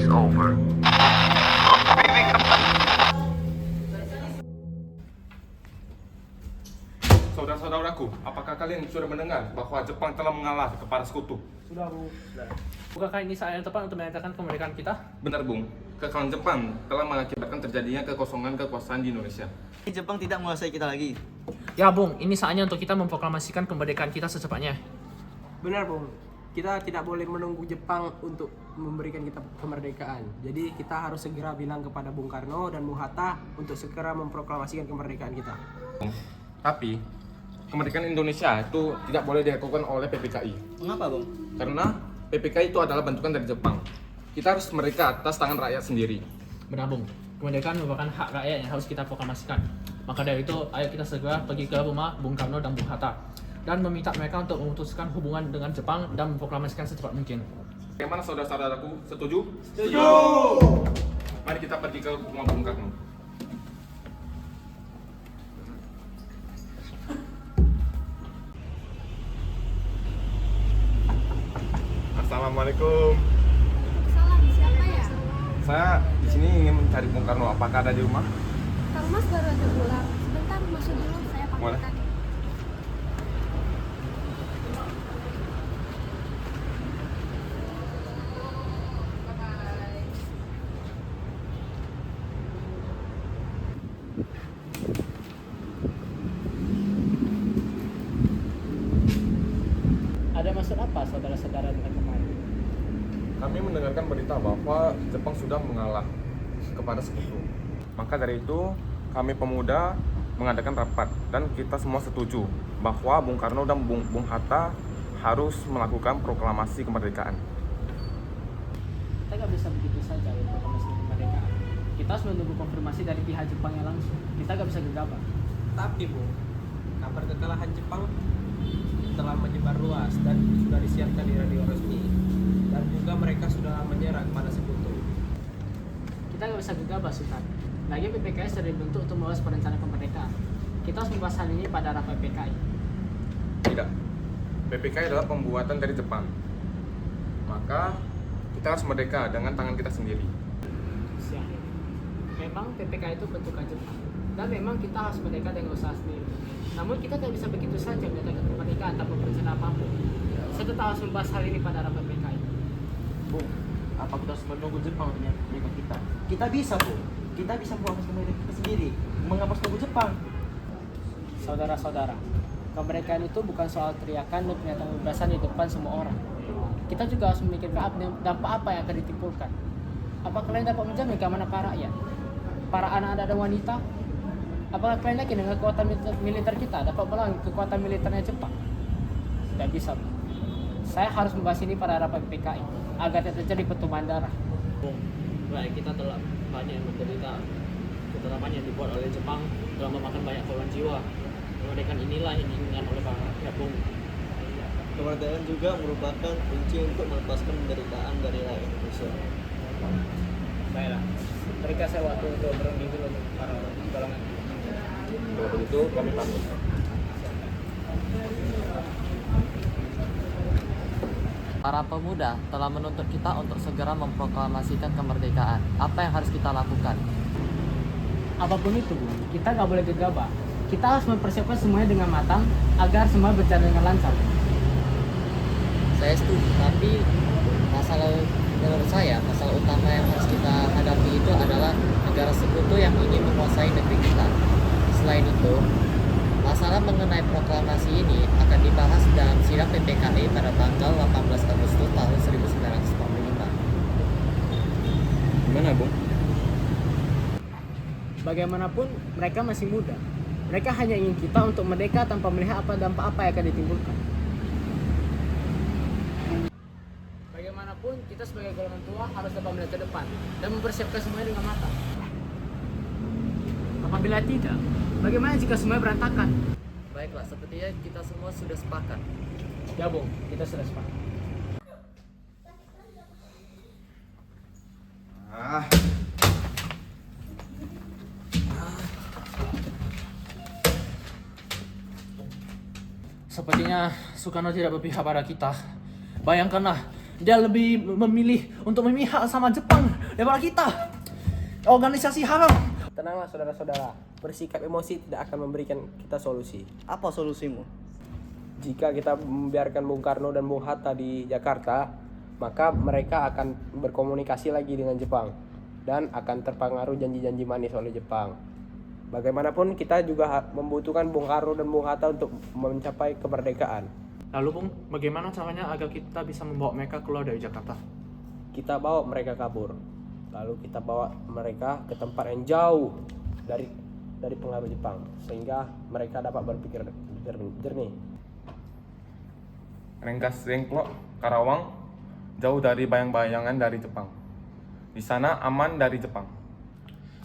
is over. Saudara-saudaraku, apakah kalian sudah mendengar bahwa Jepang telah mengalah kepada sekutu? Sudah, Bu. Bukankah ini saat yang tepat untuk menyatakan kemerdekaan kita? Benar, Bung. Kekalahan Jepang telah mengakibatkan terjadinya kekosongan kekuasaan di Indonesia. Jepang tidak menguasai kita lagi. Ya, Bung. Ini saatnya untuk kita memproklamasikan kemerdekaan kita secepatnya. Benar, Bung. Kita tidak boleh menunggu Jepang untuk memberikan kita kemerdekaan. Jadi kita harus segera bilang kepada Bung Karno dan Bung Hatta untuk segera memproklamasikan kemerdekaan kita. Tapi, kemerdekaan Indonesia itu tidak boleh dilakukan oleh PPKI. Mengapa, Bung? Karena PPKI itu adalah bentukan dari Jepang. Kita harus merdeka atas tangan rakyat sendiri. Benar, Bung. Kemerdekaan merupakan hak rakyat yang harus kita proklamasikan. Maka dari itu, ayo kita segera pergi ke rumah Bung Karno dan Bung Hatta dan meminta mereka untuk memutuskan hubungan dengan Jepang dan memproklamasikan secepat mungkin. Bagaimana saudara-saudaraku? Setuju? Setuju! Mari kita pergi ke rumah Bung Karno. Assalamualaikum. Salam, siapa ya? Saya di sini ingin mencari Bung Karno. Apakah ada di rumah? Kang Mas baru aja pulang. Sebentar masuk dulu, saya Boleh. panggilkan. Ada maksud apa saudara-saudara dengan kemarin? Kami mendengarkan berita bahwa Jepang sudah mengalah kepada sekutu. Maka dari itu, kami pemuda mengadakan rapat dan kita semua setuju bahwa Bung Karno dan Bung Hatta harus melakukan proklamasi kemerdekaan. Kita nggak bisa begitu saja proklamasi kemerdekaan. Kita harus menunggu konfirmasi dari pihak Jepangnya langsung. Kita nggak bisa gegabah. Tapi, Bung, kabar kekalahan Jepang telah menyebar luas dan sudah disiarkan di radio resmi. Dan juga mereka sudah menyerah kepada sekutu. Kita nggak bisa gegabah, Sultan. Lagi PPKI sudah dibentuk untuk membahas perencanaan kemerdekaan. Kita harus membahas hal ini pada rapat PPKI. Tidak. PPKI adalah pembuatan dari Jepang. Maka kita harus merdeka dengan tangan kita sendiri. Siap. Memang PPKI itu bentukan Jepang. Dan memang kita harus merdeka dengan usaha sendiri. Namun kita tidak bisa begitu saja menyatakan kemerdekaan tanpa perencanaan apapun. Saya tetap harus membahas hal ini pada rapat PPKI. Bung, apa kita harus menunggu Jepang untuk menyerahkan kita? Kita bisa, Bung. Kita bisa memproses kemerdekaan kita sendiri. Mengapa harus menunggu Jepang? Saudara-saudara, kemerdekaan itu bukan soal teriakan dan pernyataan kebebasan di depan semua orang. Kita juga harus memikirkan dampak apa yang akan ditimbulkan. Apa kalian dapat menjamin keamanan para rakyat? Para anak-anak dan wanita? Apakah kalian yakin dengan kekuatan militer kita dapat melawan kekuatan militernya Jepang? Tidak bisa, Bu. Saya harus membahas ini pada rapat PKI agar tidak terjadi pertumpahan darah. Baik, kita telah banyak menderita. Ketetapan yang dibuat oleh Jepang telah memakan banyak korban jiwa. Kemerdekaan inilah yang diinginkan oleh para rakyat, Bung. Kemerdekaan juga merupakan kunci untuk melepaskan penderitaan dari rakyat Indonesia. Baiklah, berikan saya waktu untuk berunding dulu para golongan. Kalau begitu, kami pamit. Para pemuda telah menuntut kita untuk segera memproklamasikan kemerdekaan. Apa yang harus kita lakukan? Apapun itu, Bu, kita nggak boleh gegabah. Kita harus mempersiapkan semuanya dengan matang agar semua berjalan dengan lancar. Saya setuju, tapi menurut saya masalah utama yang harus kita hadapi itu adalah negara sekutu yang ingin menguasai negeri kita. Selain itu, masalah mengenai proklamasi ini akan dibahas dalam sidang PPKI pada tanggal 18 Agustus tahun 1945. Gimana, Bung? Bagaimanapun, mereka masih muda. Mereka hanya ingin kita untuk merdeka tanpa melihat dampak apa yang akan ditimbulkan. Bagaimanapun, kita sebagai golongan tua harus dapat melihat ke depan dan mempersiapkan semuanya dengan matang. Apabila tidak, bagaimana jika semuanya berantakan? Baiklah, sepertinya kita semua sudah sepakat. Ya, Bung, kita sudah sepakat. Sepertinya Soekarno tidak berpihak pada kita. Bayangkanlah, Dia lebih memilih untuk memihak sama Jepang daripada kita. Organisasi haram. Tenanglah saudara-saudara, bersikap emosi tidak akan memberikan kita solusi. Apa solusimu? Jika kita membiarkan Bung Karno dan Bung Hatta di Jakarta, maka mereka akan berkomunikasi lagi dengan Jepang dan akan terpengaruh janji-janji manis oleh Jepang. Bagaimanapun kita juga membutuhkan Bung Karno dan Bung Hatta untuk mencapai kemerdekaan. Lalu Bung, bagaimana caranya agar kita bisa membawa mereka keluar dari Jakarta? Kita bawa mereka kabur, lalu kita bawa mereka ke tempat yang jauh dari pengaruh Jepang, sehingga mereka dapat berpikir jernih. Rengas Dengklok, Karawang, jauh dari bayang-bayangan dari Jepang. Di sana aman dari Jepang.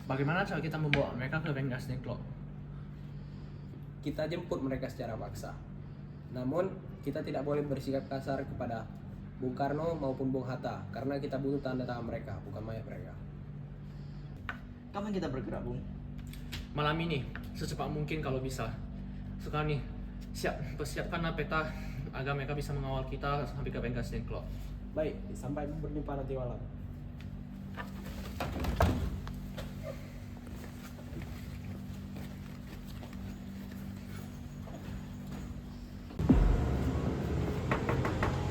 Bagaimana cara kita membawa mereka ke Rengas Dengklok? Kita jemput mereka secara paksa. Namun kita tidak boleh bersikap kasar kepada Bung Karno maupun Bung Hatta, karena kita butuh tanda tangan mereka, bukan mayat mereka. Kapan kita bergerak, Bung? Malam ini, secepat mungkin kalau bisa. Sekarang nih, persiapkanlah peta agar mereka bisa mengawal kita sampai ke Rengas Dengklok. Baik, sampai berjumpa nanti malam.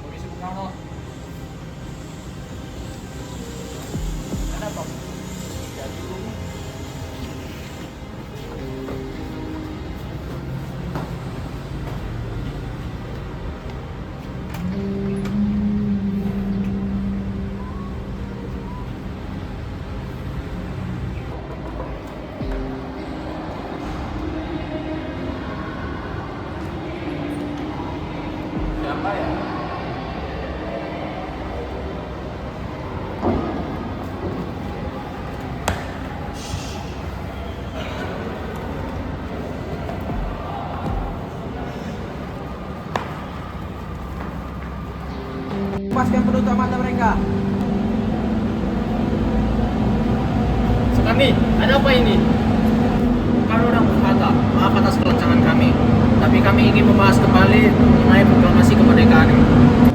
Komisi Bung Karno. Ada apa? Jadi Bung. Siapa ya? Lepaskan penutup mata mereka. Sekami, ada apa ini? Karno dan Bung Hatta, maaf atas kelancangan kami. Tapi kami ingin membahas kembali mengenai proklamasi kemerdekaan ini.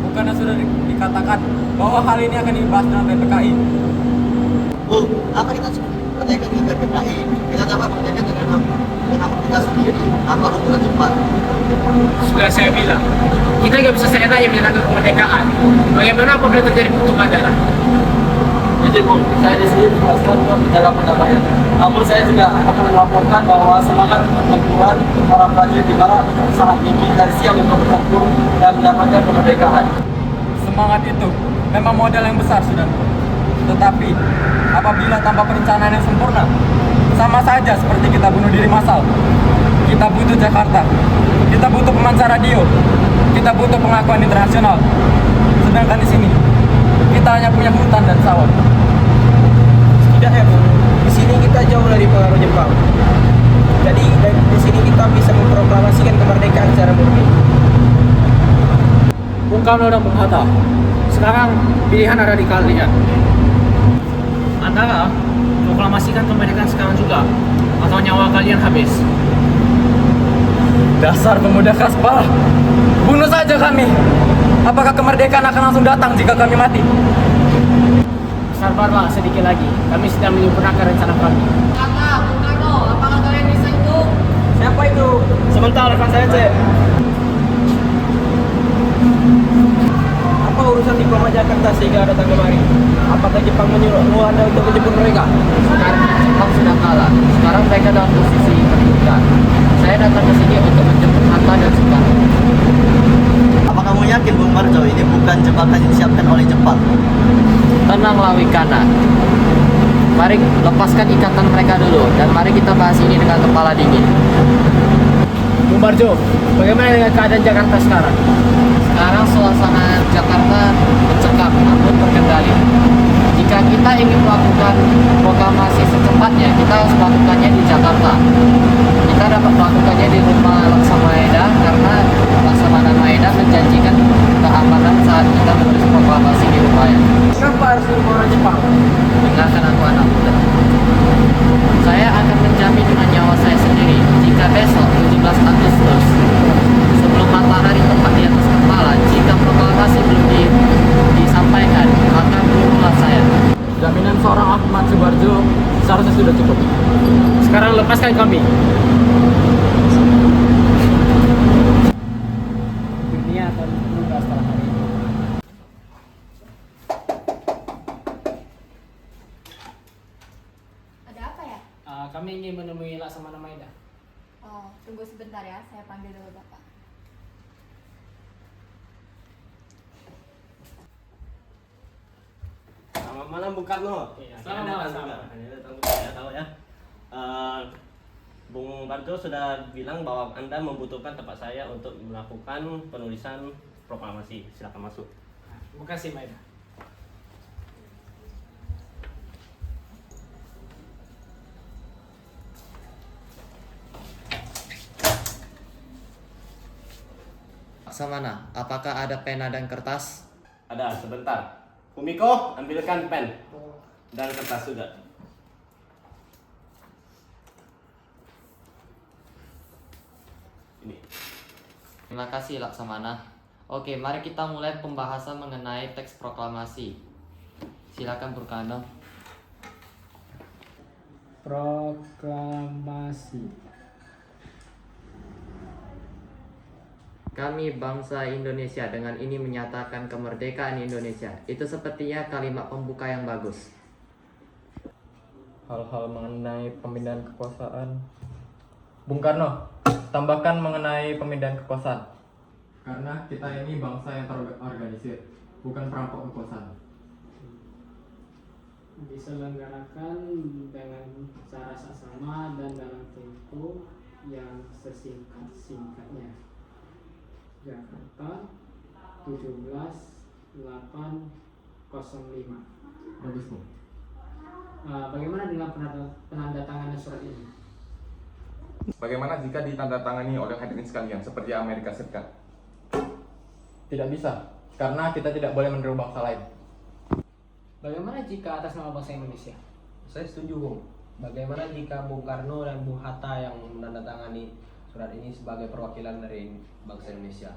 Bukannya sudah dikatakan bahwa hal ini akan dibahas dalam PPKI. Bung, apa kita merdeka di PPKI? Kita dapat merdeka dengan kita sendiri, apa hubungan Jepang? Sudah saya bilang, kita nggak bisa seenaknya menyerahkan kemerdekaan. Bagaimana apabila terjadi pertumpahan darah? Jadi Bung, saya di sini jelaskan menjaga pendapatnya. Namun saya juga akan melaporkan bahwa semangat pertempuran para prajurit di barat sangat tinggi dan siap untuk bertempur dan mendapatkan kemerdekaan. Semangat itu memang modal yang besar sudah. Tetapi apabila tanpa perencanaan yang sempurna, sama saja seperti kita bunuh diri massal. Kita butuh Jakarta, kita butuh pemancar radio, kita butuh pengakuan internasional. Sedangkan di sini kita hanya punya hutan dan sawah. Setidaknya Bu, di sini kita jauh dari pengaruh Jepang. Jadi di sini kita bisa memproklamasikan kemerdekaan secara murni. Bung Karno dan Bung Hatta, sekarang pilihan ada di kalian. Antara proklamasikan kemerdekaan sekarang juga, atau nyawa kalian habis. Dasar pemuda keras kepala, bunuh saja kami. Apakah kemerdekaan akan langsung datang jika kami mati? Sabarlah sedikit lagi, kami sedang menyempurnakan rencana kami. Kata, Bung Karno, apakah kalian bisa itu? Siapa itu? Sebentar, rekan saya cek. Apa urusan diplomat Jakarta sehingga datang kemari? Apakah Jepang menyuruh Anda untuk menjemput mereka? Sekarang Jepang sudah kalah. Sekarang mereka dalam posisi kedudukan. Saya datang ke sini untuk menjemput Hatta dan Soekarno. Apa kamu yakin Bung Marjo ini bukan jebakan yang disiapkan oleh Jepang? Tenanglah Wikana. Mari lepaskan ikatan mereka dulu dan mari kita bahas ini dengan kepala dingin. Bung Barjo, bagaimana dengan keadaan Jakarta sekarang? Sekarang suasana Jakarta mencekam namun terkendali. Jika kita ingin melakukan proklamasi secepatnya, kita harus melakukannya di Jakarta. Kita dapat melakukannya di rumah Laksamana karena Laksamana Maeda menjanjikan keamanan saat kita menulis proklamasi di rumahnya. Kenapa harus di rumah Jepang? Dengarkan aku anak muda. Saya akan menjamin dengan nyawa saya sendiri jika besok 17 Agustus sebelum matahari tepat di atas kepala, jika proklamasi belum disampaikan dengan seorang Ahmad Subarjo seharusnya sudah cukup. Sekarang lepaskan kami. Dunia akan berubah setelah hari ini. Ada apa ya? Kami ingin menemui Laksamana Maida. Oh, tunggu sebentar ya, saya panggil dulu Bapak. Selamat malam Bung Karno. Iya, Selamat selamat malam. malam. Hanya datang saya tahu ya. Bung Barjo sudah bilang bahwa Anda membutuhkan tempat saya untuk melakukan penulisan proklamasi. Silakan masuk. Terima kasih Maida. Laksamana, apakah ada pena dan kertas? Ada, sebentar. Fumiko, ambilkan pen dan kertas juga. Ini. Terima kasih Laksamana. Oke, mari kita mulai pembahasan mengenai teks proklamasi. Silakan Burkano. Proklamasi. Kami bangsa Indonesia dengan ini menyatakan kemerdekaan Indonesia. Itu sepertinya kalimat pembuka yang bagus. Hal-hal mengenai pemindahan kekuasaan. Bung Karno, tambahkan mengenai pemindahan kekuasaan. Karena kita ini bangsa yang terorganisir, bukan perampok kekuasaan. Diselenggarakan dengan cara saksama dan dalam tempo yang sesingkat-singkatnya. Jakarta 17/8/05. Bagus, Bu. Bagaimana dengan penandatanganan surat ini? Bagaimana jika ditandatangani oleh hadirin sekalian seperti Amerika Serikat? Tidak bisa, karena kita tidak boleh meniru bangsa lain. Bagaimana jika atas nama bangsa Indonesia? Saya setuju, Bung. Bagaimana jika Bung Karno dan Bung Hatta yang menandatangani surat ini sebagai perwakilan dari bangsa Indonesia?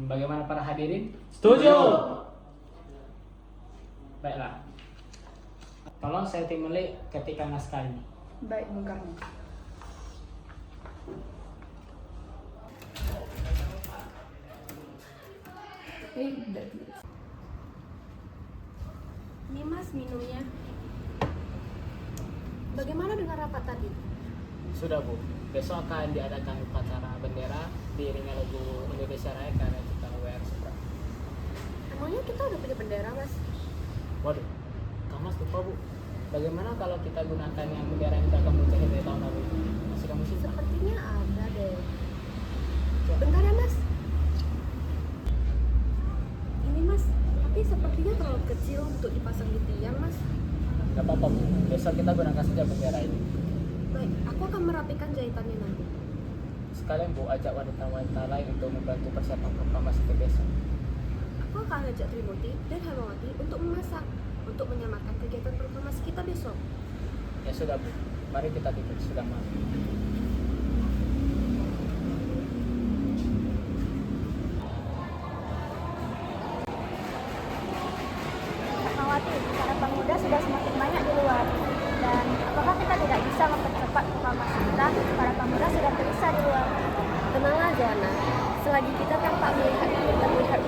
Bagaimana para hadirin? Setuju! Baiklah. Tolong saya Timeli ketika naskah ini. Baik, Bung Karno. Ini Mas minumnya. Bagaimana dengan rapat tadi? Sudah Bu, besok akan diadakan upacara bendera diiringi lagu Indonesia Raya karena kita WR Supra. Emangnya kita udah punya bendera, Mas? Waduh, Kang Mas lupa Bu. Bagaimana kalau kita gunakan yang bendera yang kita akan muncul dari tahun lalu? Masih kamu simpan? Sepertinya ada deh. Bentar ya, Mas. Ini Mas, tapi sepertinya terlalu kecil untuk dipasang di tiang, Mas. Gak apa-apa Bu, besok kita gunakan saja bendera ini. Baik, aku akan merapikan jahitannya nanti. Sekalian Bu, ajak wanita-wanita lain untuk membantu persiapan proklamasi itu besok. Aku akan ajak Trimoti dan Hermawati untuk memasak, untuk menyamakan kegiatan proklamasi kita besok. Ya sudah Bu, mari kita tidur, sudah malam. Khawatir, para pemuda sudah semakin banyak di luar. Dan apakah kita tidak bisa mempercepat proklamasi kita? Para pemuda sudah terisa di luar. Tenang aja, Ana. Selagi kita tanpa melihat mempekerjakan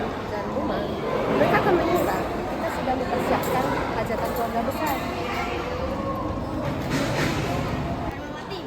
pekerjaan rumah, mereka akan mengira kita sudah mempersiapkan hajatan keluarga besar. Mati,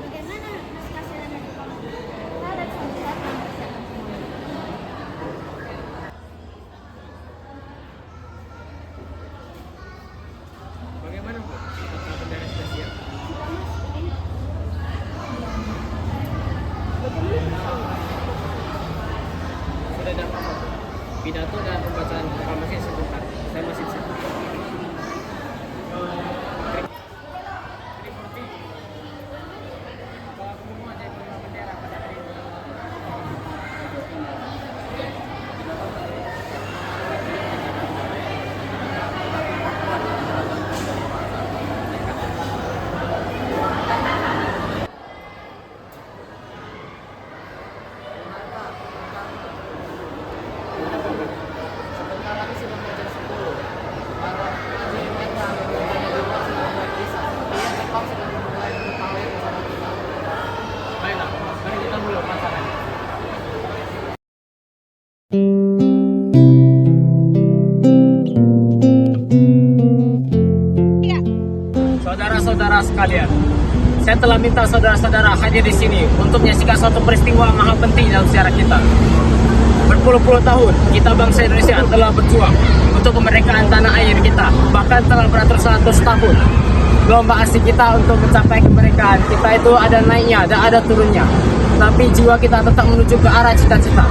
Saudara-saudara sekalian, saya telah minta saudara-saudara hadir di sini untuk menyaksikan suatu peristiwa maha penting dalam sejarah kita. Berpuluh-puluh tahun, kita bangsa Indonesia telah berjuang untuk kemerdekaan tanah air kita. Bahkan telah beratur 100 tahun. Gelombang asik kita untuk mencapai kemerdekaan kita itu ada naiknya dan ada turunnya. Tapi jiwa kita tetap menuju ke arah cita-cita.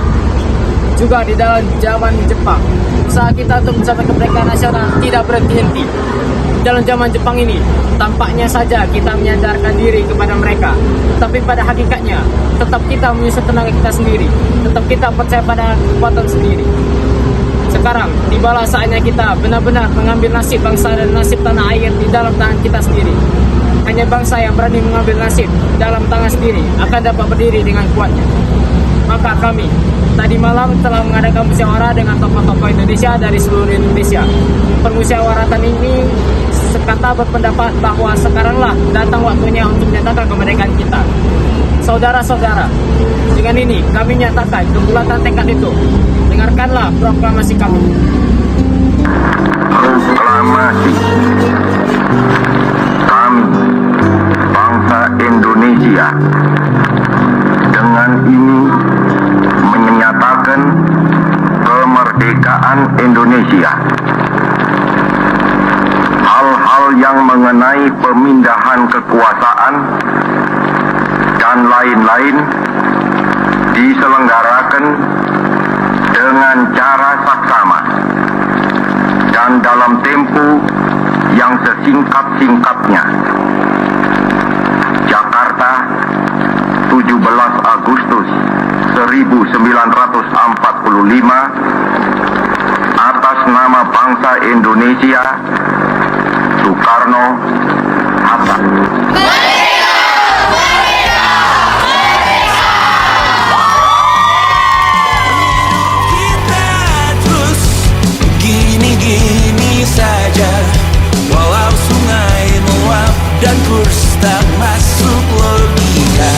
Juga di dalam zaman Jepang, usaha kita untuk mencapai kemerdekaan nasional tidak berhenti-henti. Dalam zaman Jepang ini, tampaknya saja kita menyadarkan diri kepada mereka. Tapi pada hakikatnya, tetap kita menyusut tenaga kita sendiri. Tetap kita percaya pada kekuatan sendiri. Sekarang, tibalah saatnya kita benar-benar mengambil nasib bangsa dan nasib tanah air di dalam tangan kita sendiri. Hanya bangsa yang berani mengambil nasib dalam tangan sendiri akan dapat berdiri dengan kuatnya. Maka kami tadi malam telah mengadakan musyawarah dengan tokoh-tokoh Indonesia dari seluruh Indonesia. Permusyawaratan ini sekata berpendapat bahwa sekaranglah datang waktunya untuk menyatakan kemerdekaan kita. Saudara-saudara, dengan ini kami nyatakan kebulatan tekad itu. Dengarkanlah proklamasi kami. Proklamasi. Kami, bangsa Indonesia, dengan ini menyatakan kemerdekaan Indonesia. Hal-hal yang mengenai pemindahan kekuasaan dan lain-lain diselenggarakan dengan cara saksama dan dalam tempo yang sesingkat-singkatnya. Jakarta, 17 Agustus 1945, atas nama bangsa Indonesia, Soekarno Hatta. Gini-gini saja, walau sungai meluap dan kurs tak masuk logika.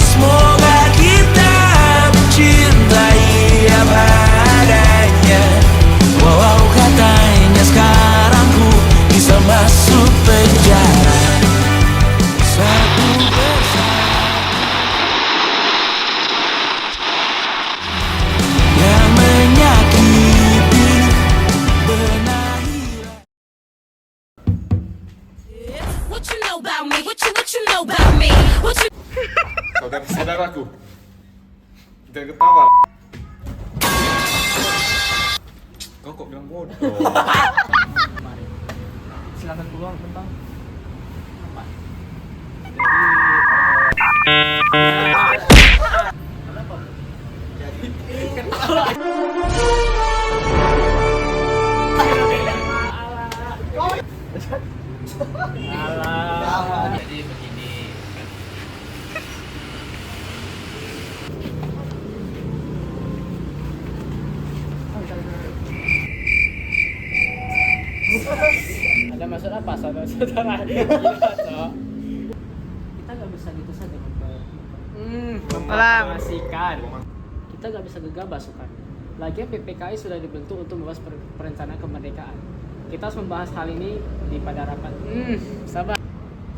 Semoga kita mencintai apa adanya, walau katanya sekarang ku bisa masuk penjara. Satu persatu yang menyakiti benahi. What you know about me? What you know about me? What you Saudara-saudaraku, jangan ketawa. Kau kok bilang bodoh? Silakan keluar bentar. Apa? Jadi begini. Ada maksud apa saudara-saudara? Gila, Cok. Kita nggak bisa gitu saja memproklamasikan. Kita nggak bisa gegabah, Soekarno. Lagian PPKI sudah dibentuk untuk membahas perencanaan kemerdekaan. Kita harus membahas hal ini pada rapat. Sabar.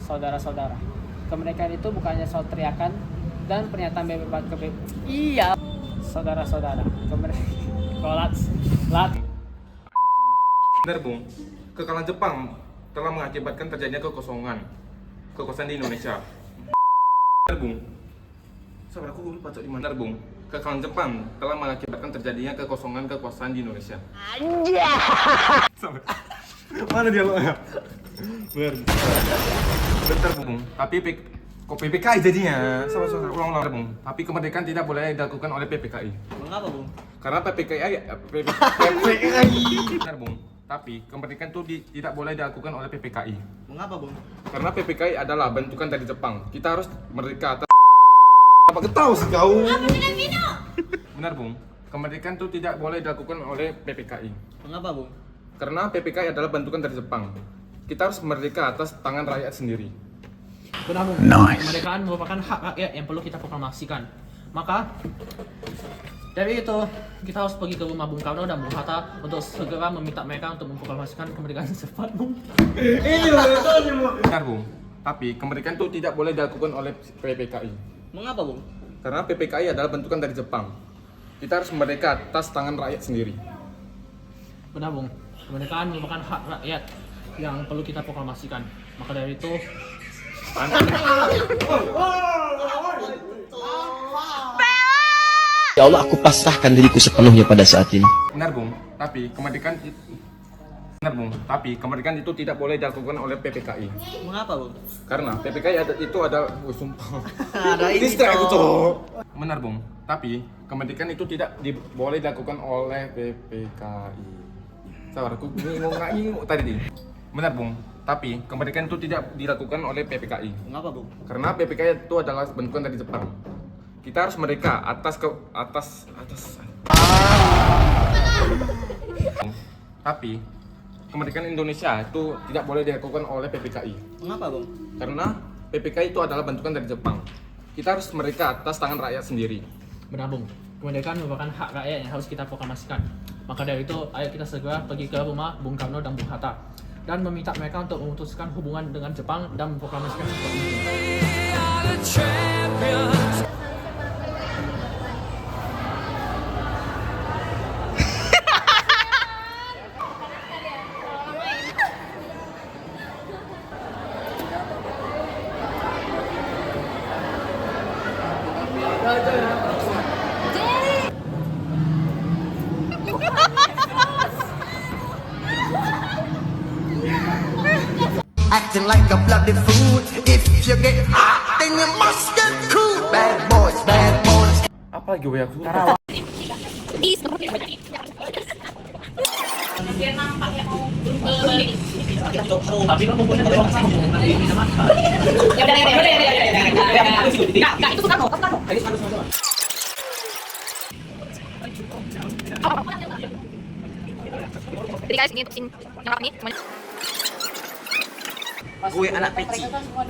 Saudara-saudara, kemerdekaan itu bukannya soal teriakan dan pernyataan bebas Iya. Saudara-saudara, kemerdekaan. Benar, Bung. Kekalahan Jepang telah mengakibatkan terjadinya kekosongan di Indonesia. Benar, Bung. Sabar, aku lupa cok di mana, Bung. Kekalahan Jepang telah mengakibatkan terjadinya kekosongan di Indonesia. Anjay. Sabar. Mana dialognya? Benar. Bentar, Bung. Tapi kok PPKI jadinya? Sabar, ulang-ulang, Bung. Tapi kemerdekaan tidak boleh dilakukan oleh PPKI. Mengapa, Bung? Karena PPKI. Benar, Bung. Tapi kemerdekaan itu tidak boleh dilakukan oleh PPKI. Mengapa, Bung? Karena PPKI adalah bentukan dari Jepang. Kita harus merdeka atas. Apa ketahu sih kau? Benar, Bung. Kemerdekaan itu tidak boleh dilakukan oleh PPKI. Mengapa, Bung? Karena PPKI adalah bentukan dari Jepang. Kita harus merdeka atas tangan rakyat sendiri. Benar, Bung. Nice. Kemerdekaan merupakan hak rakyat yang perlu kita proklamasikan. Maka Dari itu, kita harus pergi ke rumah Bung Karno dan Bung Hatta untuk segera meminta mereka untuk memproklamasikan kemerdekaan secepat mungkin. Benar Bung, tapi kemerdekaan itu tidak boleh dilakukan oleh PPKI. Mengapa, Bung? Karena PPKI adalah bentukan dari Jepang. Kita harus merdeka atas tangan rakyat sendiri. Benar Bung, kemerdekaan merupakan hak rakyat yang perlu kita proklamasikan. Maka dari itu, Ya Allah, aku pasrahkan diriku sepenuhnya pada saat ini. Benar Bung, tapi kemerdekaan itu tidak boleh dilakukan oleh PPKI. Mengapa, Bung? Karena PPKI itu ada sumpah. Ada ini, Distract aku, Cok. Cok. Benar Bung, tapi kemerdekaan itu tidak boleh dilakukan oleh PPKI. Sabar, aku ngomong tadi. Benar Bung, tapi kemerdekaan itu tidak dilakukan oleh PPKI. Mengapa, Bung? Karena PPKI itu adalah bentukan dari Jepang. Kita harus merdeka atas. Tapi kemerdekaan Indonesia itu tidak boleh dilakukan oleh PPKI. Mengapa, Bung? Karena PPKI itu adalah bentukan dari Jepang. Kita harus merdeka atas tangan rakyat sendiri. benar Bung, kemerdekaan merupakan hak rakyat yang harus kita proklamasikan. Maka dari itu, ayo kita segera pergi ke rumah Bung Karno dan Bung Hatta dan meminta mereka untuk memutuskan hubungan dengan Jepang dan memproklamasikan secepat mungkin. Acting like a bloody fool. If you get hot, then you must get cool. Bad boys, bad boys. Apa lagi ya? Tapi lo kumpulnya dari orang sama. Itu suka kok. Jadi guys, ini untuk yang ini Gue anak peci.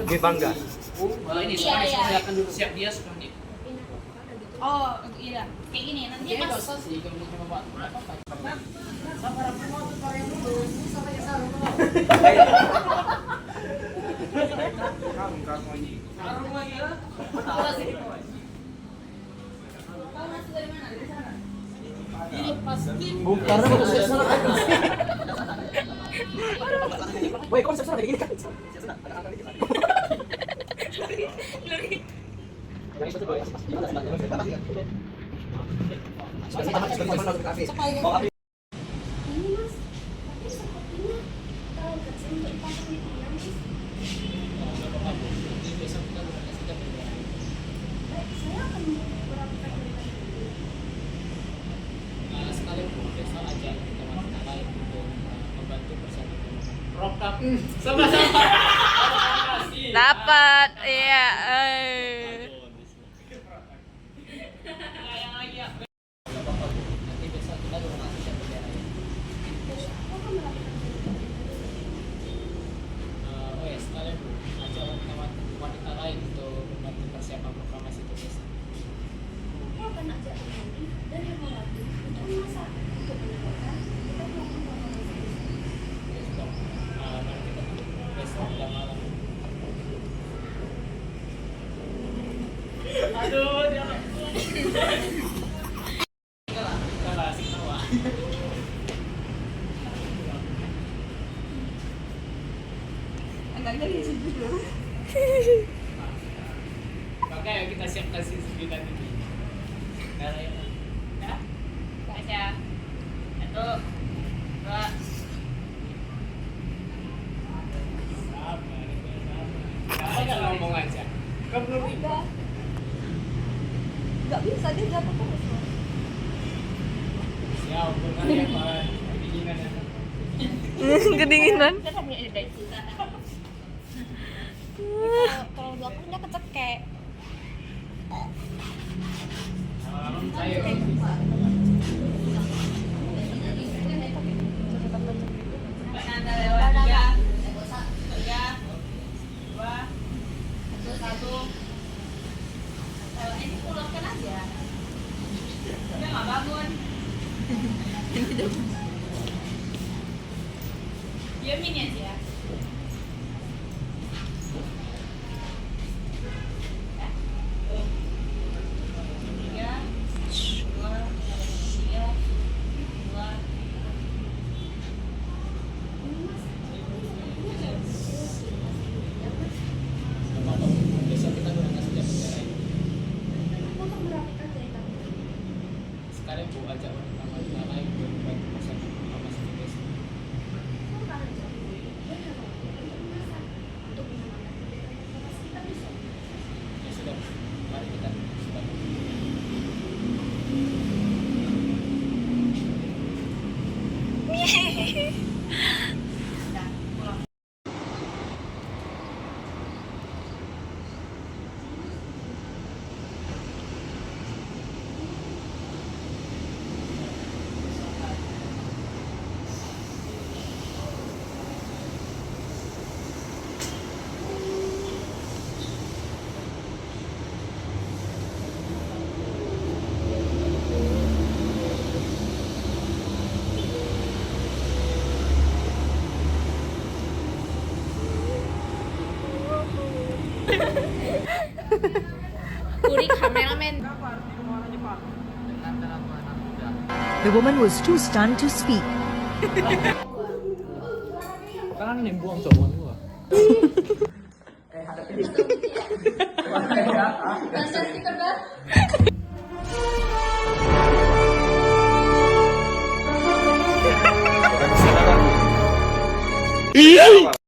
Gue bangga. Ini siapkan dulu. Siap dia sebelum ini. oh iya kayak gini nanti pas Bung Karno woi, konsep sana kayak gini kan? Sama-sama. dapat iya Aduh, dia makanya kita siapkan sisi tadi. Ya, aja 1, 2. Apa nggak ngomong aja? Kamu belum ikut. Nggak bisa, dia jatuh terus. Siap, bukan ya, Pak. Kedinginan ya. kedinginan Kita punya ide dari kita. Kalau belakang dia kecekek. ini pulangkan aja ini aja. Besok kita gunakan setiap negara ini. Sekarang Bu ajak orang lain buat masak besok. Ya sudah, mari kita sudah. 우리 카메라맨. The woman was too stunned to speak. Kan yang buang cowok gua. Iya.